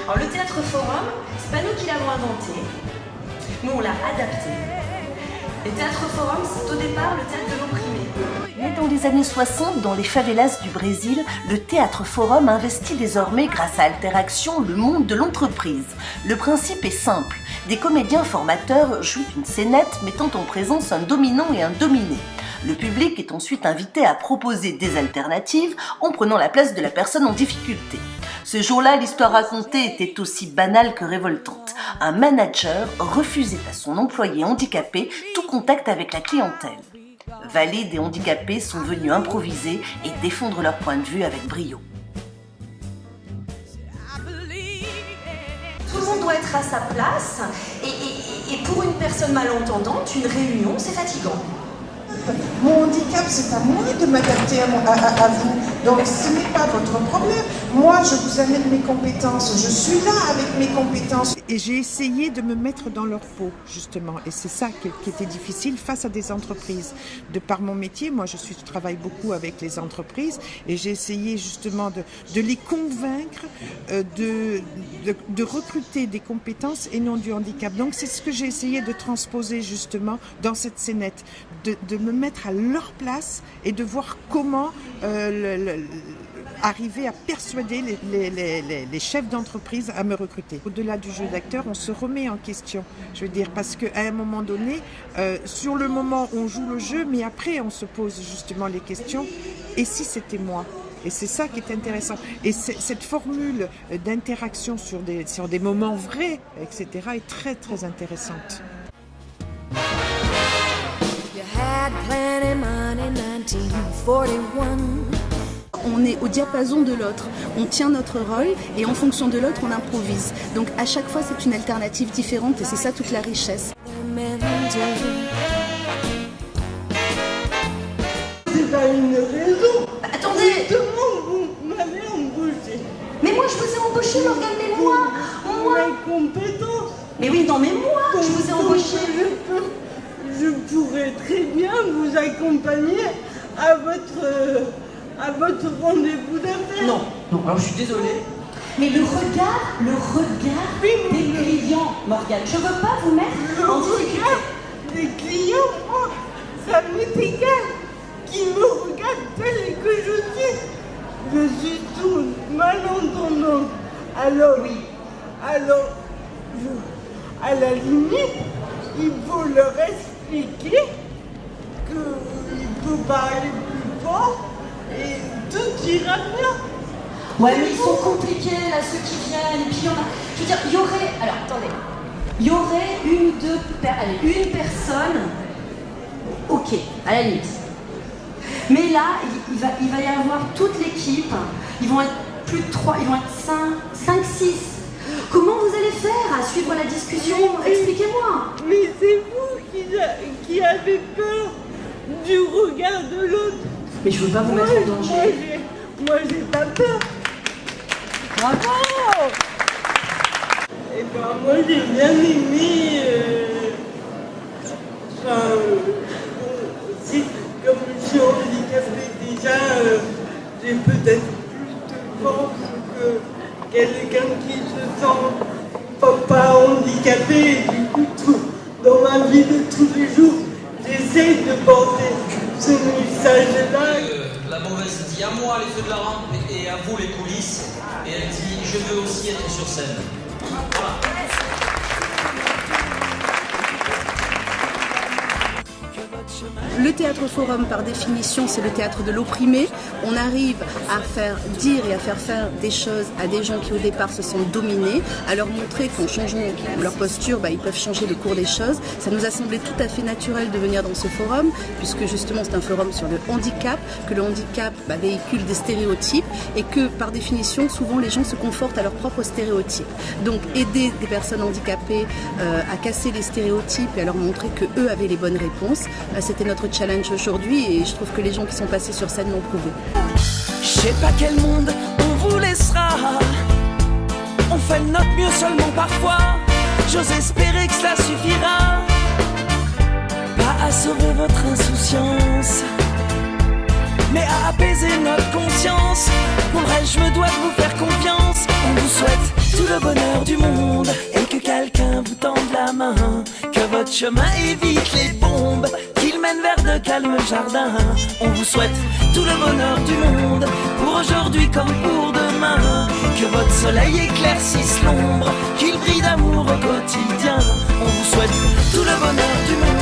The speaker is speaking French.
Alors le théâtre forum, c'est pas nous qui l'avons inventé, nous on l'a adapté. Le théâtre forum, c'est au départ le théâtre de l'opprimé. Mais dans les années 60, dans les favelas du Brésil, le théâtre forum investit désormais, grâce à Alteraction, le monde de l'entreprise. Le principe est simple. Des comédiens formateurs jouent une scénette mettant en présence un dominant et un dominé. Le public est ensuite invité à proposer des alternatives en prenant la place de la personne en difficulté. Ce jour-là, l'histoire racontée était aussi banale que révoltante. Un manager refusait à son employé handicapé tout contact avec la clientèle. Valides et handicapés sont venus improviser et défendre leur point de vue avec brio. Tout le monde doit être à sa place et pour une personne malentendante, une réunion, c'est fatigant. Mon handicap, c'est à moi de m'adapter à vous. Donc ce n'est pas votre problème. Moi, je vous amène mes compétences. Je suis là avec mes compétences. Et j'ai essayé de me mettre dans leur peau, justement. Et c'est ça qui était difficile face à des entreprises. De par mon métier, moi, je travaille beaucoup avec les entreprises. Et j'ai essayé justement de les convaincre de recruter des compétences et non du handicap. Donc c'est ce que j'ai essayé de transposer justement dans cette scénette. De me mettre à leur place et de voir comment arriver à persuader les chefs d'entreprise à me recruter. Au-delà du jeu d'acteur, on se remet en question, je veux dire, parce qu'à un moment donné, sur le moment, on joue le jeu, mais après, on se pose justement les questions. Et si c'était moi ? Et c'est ça qui est intéressant. Et cette formule d'interaction sur des moments vrais, etc., est très, très intéressante. On est au diapason de l'autre, on tient notre rôle et en fonction de l'autre on improvise. Donc à chaque fois c'est une alternative différente et c'est ça toute la richesse. C'est pas une raison. Attendez. Justement, vous m'avez embauché. Mais moi je vous ai embauché, Morgane, mais moi. Mes compétences. Mais oui, non mais moi, je vous ai embauché. Je pourrais très bien vous accompagner à votre rendez-vous d'affaires. Non, alors je suis désolée. Mais le regard des clients, Morgane, je veux pas vous mettre en difficulté. Les clients, moi, ça m'est égal. Qui me regardent tel que je suis. Je suis tout malentendant. Alors, oui. Alors, à la limite, il faut leur expliquer qu'il peut parler plus fort et tout ira bien. Ouais, mais ils sont compliqués, là, ceux qui viennent. Et puis, il y en a... Je veux dire, il y aurait... Alors, attendez. Il y aurait une personne... Ok, à la limite. Mais là, il va y avoir toute l'équipe. Ils vont être plus de 3, ils vont être 5, 6. Comment vous allez faire à suivre la discussion? Expliquez-moi. Mais c'est vous qui avez peur du regard de l'autre. Mais je veux pas vous mettre en danger. Moi, j'ai pas peur. Bravo. Et ben, moi, j'ai bien aimé... si, comme je suis handicapée déjà, j'ai peut-être plus de force que quelqu'un qui se sent pas handicapé. Et du coup, dans ma vie de tous les jours, j'essaie de porter ce message-là. La mauvaise dit à moi les feux de la rampe et à vous les coulisses. Et elle dit je veux aussi être sur scène. Voilà. Le théâtre forum, par définition, c'est le théâtre de l'opprimé. On arrive à faire dire et à faire faire des choses à des gens qui, au départ, se sentent dominés, à leur montrer qu'en changeant leur posture, ils peuvent changer le cours des choses. Ça nous a semblé tout à fait naturel de venir dans ce forum, puisque justement, c'est un forum sur le handicap, que le handicap véhicule des stéréotypes et que, par définition, souvent, les gens se confortent à leurs propres stéréotypes. Donc, aider des personnes handicapées à casser les stéréotypes et à leur montrer qu'eux avaient les bonnes réponses, c'était notre challenge aujourd'hui et je trouve que les gens qui sont passés sur scène l'ont prouvé. Je sais pas quel monde on vous laissera. On fait de notre mieux seulement parfois. J'ose espérer que cela suffira. Pas à sauver votre insouciance, mais à apaiser notre conscience. Pour le reste, je me dois de vous faire confiance. On vous souhaite tout le bonheur votre chemin évite les bombes, qu'il mène vers de calmes jardins. On vous souhaite tout le bonheur du monde, pour aujourd'hui comme pour demain. Que votre soleil éclaircisse l'ombre, qu'il brille d'amour au quotidien. On vous souhaite tout le bonheur du monde.